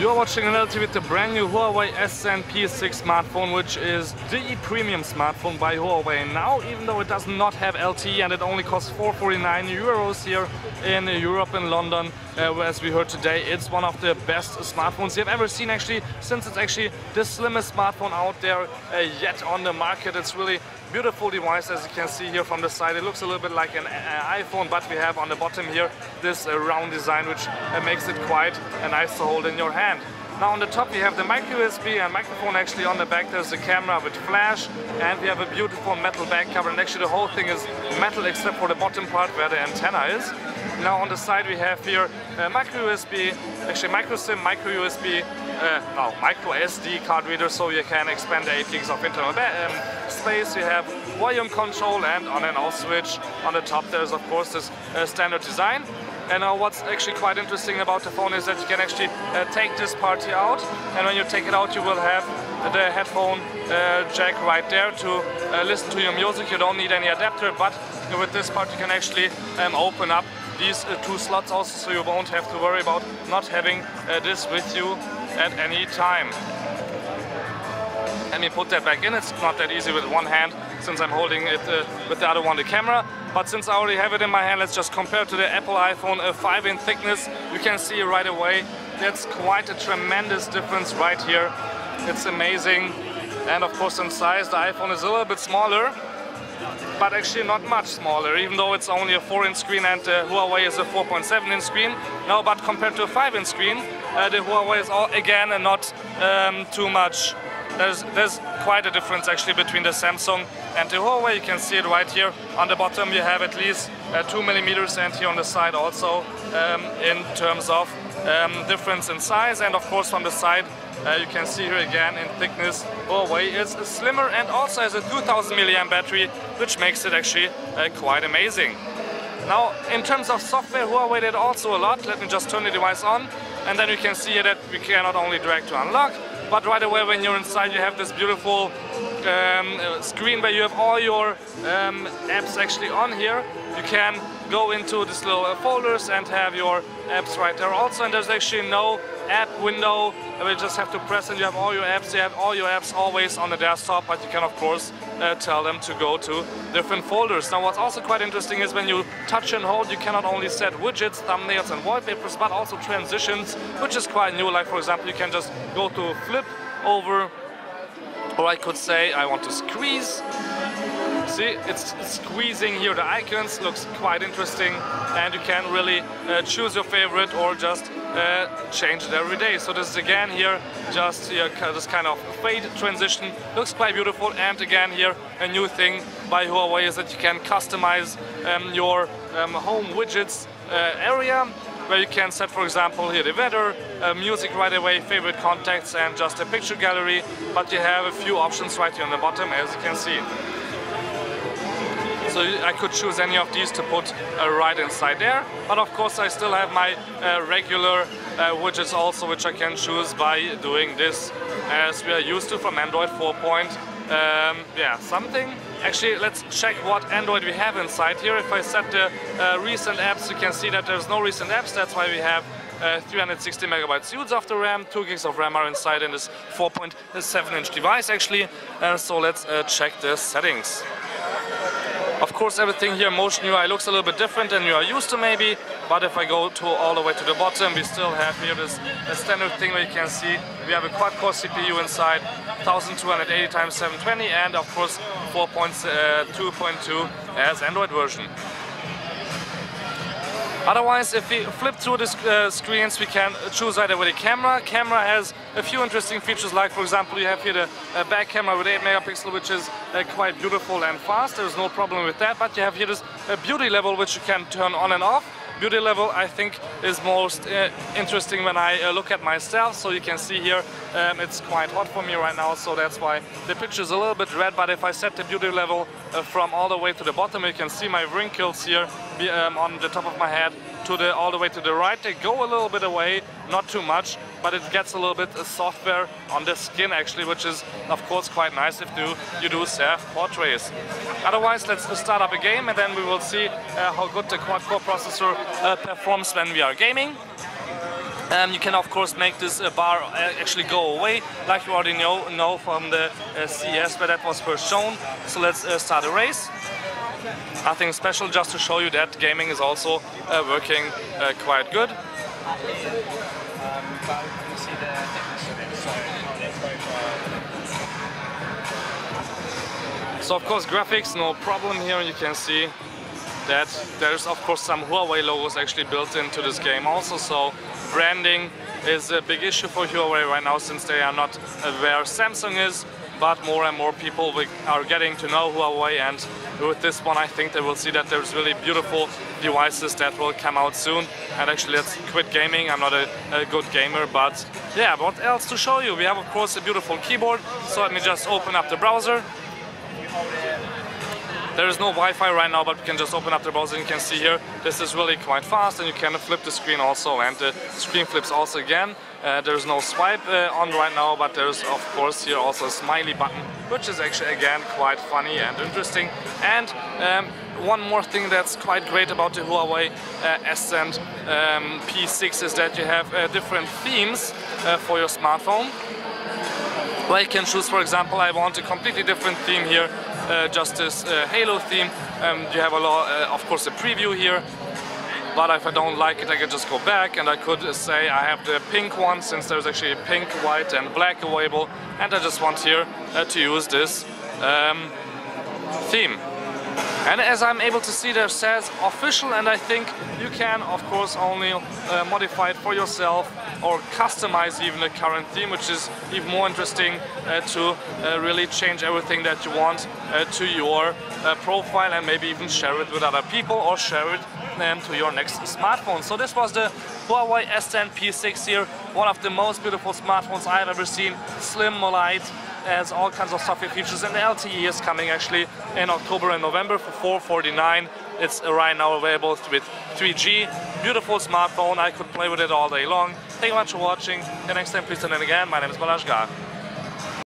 You're watching an LT with the brand new Huawei S10P6 smartphone, which is the premium smartphone by Huawei now, even though it does not have LTE and it only costs 449 euros here in Europe and London. As we heard today, it's one of the best smartphones you've ever seen, actually, since it's actually the slimmest smartphone out there yet on the market. It's really beautiful device, as you can see here from the side. It looks a little bit like an iPhone, but we have on the bottom here this round design, which makes it quite nice to hold in your hand. Now on the top we have the micro USB and microphone. Actually on the back there's a camera with flash, and we have a beautiful metal back cover, and actually the whole thing is metal except for the bottom part where the antenna is. Now on the side we have here micro USB, actually micro SIM, micro USB, micro SD card reader, so you can expand the 8 gigs of internal space. You have volume control and on and off switch. On the top there's of course this standard design. And what's actually quite interesting about the phone is that you can actually take this part here out, and when you take it out you will have the headphone jack right there to listen to your music. You don't need any adapter, but with this part you can actually open up these two slots also, so you won't have to worry about not having this with you at any time. Let me put that back in. It's not that easy with one hand, since I'm holding it with the other one, the camera. But since I already have it in my hand, let's just compare to the Apple iPhone 5 in thickness. You can see right away that's quite a tremendous difference right here. It's amazing. And of course in size the iPhone is a little bit smaller, but actually not much smaller, even though it's only a 4-inch screen and Huawei is a 4.7-inch screen. No, but compared to a 5-inch screen, the Huawei is again not too much. There's quite a difference actually between the Samsung and the Huawei. You can see it right here. On the bottom you have at least 2 millimeters, and here on the side also in terms of difference in size. And of course from the side you can see here again in thickness, Huawei is slimmer and also has a 2000 mAh battery, which makes it actually quite amazing. Now in terms of software, Huawei did also a lot. Let me just turn the device on, and then you can see here that we can not only drag to unlock, but right away when you're inside you have this beautiful screen where you have all your apps actually on here. You can go into these little folders and have your apps right there also, and there's actually no app window. You just have to press and you have all your apps. You have all your apps always on the desktop, but you can of course tell them to go to different folders. Now what's also quite interesting is when you touch and hold, you can not only set widgets, thumbnails and wallpapers, but also transitions, which is quite new. Like for example, you can just go to flip over, or I could say I want to squeeze. See, it's squeezing here the icons, looks quite interesting, and you can really choose your favorite or just change it every day. So this is again here just this kind of fade transition, looks quite beautiful. And again here a new thing by Huawei is that you can customize your home widgets area, where you can set, for example, here the weather, music right away, favorite contacts and just a picture gallery. But you have a few options right here on the bottom, as you can see. So I could choose any of these to put right inside there, but of course I still have my regular widgets also, which I can choose by doing this, as we are used to from Android 4. Something. Actually, let's check what Android we have inside here. If I set the recent apps, you can see that there's no recent apps. That's why we have 360 megabytes use of the RAM, 2 gigs of RAM are inside in this 4.7-inch device actually. So let's check the settings. Of course everything here Motion UI looks a little bit different than you are used to maybe, but if I go to all the way to the bottom, we still have here this standard thing where you can see we have a quad-core CPU inside, 1280 x 720, and of course 4.2.2 as Android version. Otherwise, if we flip through the screens, we can choose right away the camera. Camera has a few interesting features, like for example you have here the back camera with 8 megapixel, which is quite beautiful and fast. There's no problem with that, but you have here this beauty level, which you can turn on and off. Beauty level I think is most interesting when I look at myself. So you can see here it's quite hot for me right now, so that's why the picture is a little bit red. But if I set the beauty level from all the way to the bottom, you can see my wrinkles here on the top of my head to all the way to the right. They go a little bit away, not too much, but it gets a little bit softer on the skin actually, which is of course quite nice if you do self-portraits. Otherwise, let's start up a game and then we will see how good the quad-core processor performs when we are gaming. You can of course make this bar actually go away, like you already know from the CES where that was first shown. So let's start a race. Nothing special, just to show you that gaming is also working quite good. So of course graphics, no problem here. You can see that there's of course some Huawei logos actually built into this game also. So branding is a big issue for Huawei right now, since they are not where Samsung is. But more and more people are getting to know Huawei, and with this one I think they will see that there's really beautiful devices that will come out soon. And actually let's quit gaming, I'm not a good gamer, but yeah, what else to show you? We have of course a beautiful keyboard, so let me just open up the browser. There is no Wi-Fi right now, but we can just open up the browser and you can see here this is really quite fast, and you can flip the screen also, and the screen flips also again. There's no swipe on right now, but there's of course here also a smiley button, which is actually again quite funny and interesting. And one more thing that's quite great about the Huawei S10 P6 is that you have different themes for your smartphone. Where you can choose, for example, I want a completely different theme here, just this Halo theme. You have of course a preview here, but if I don't like it I can just go back, and I could say I have the pink one, since there's actually pink, white and black available, and I just want here to use this theme. And as I'm able to see, there says official, and I think you can of course only modify it for yourself or customize even the current theme, which is even more interesting to really change everything that you want to your profile, and maybe even share it with other people or share it to your next smartphone. So this was the Huawei S10 P6 here, one of the most beautiful smartphones I've ever seen. Slim, light, has all kinds of software features, and the LTE is coming actually in October and November for $449. It's right now available with 3G. Beautiful smartphone, I could play with it all day long. Thank you much for watching. The next time, please tune in again. My name is Balazs Gar.